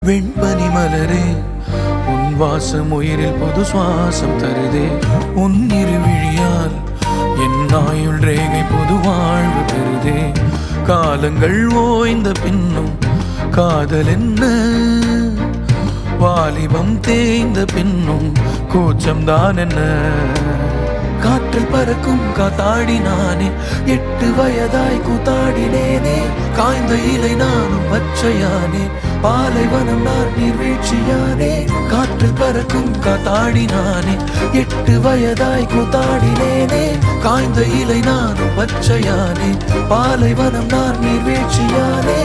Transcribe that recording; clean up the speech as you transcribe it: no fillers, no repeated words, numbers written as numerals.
வெண்பனி மலரே உன் வாசம் உயிரில் பொது சுவாசம் தருதே. உன் இருவிழியால் என் ஆயுள் ரேகை பொது வாழ்வு பெறுதே. காலங்கள் ஓய்ந்த பின்னும் காதல் என்ன, வாலிபம் தேய்ந்த பின்னும் கூச்சம்தான் என்ன. காற்றில் பறக்கும் காத்தாடி நானே, 8 வயதாய் கூத்தாடினேனே. காய்ந்த இலை நானும் பச்சையானே, பாலைவனம் நான் நீர்வீழ்ச்சியானே. காற்றில் பறக்கும் காத்தாடி நானே, 8 வயதாய் கூத்தாடினேனே. காய்ந்த இலை நானும் பச்சையானே, பாலைவனம் நான் நீர்வீழ்ச்சியானே.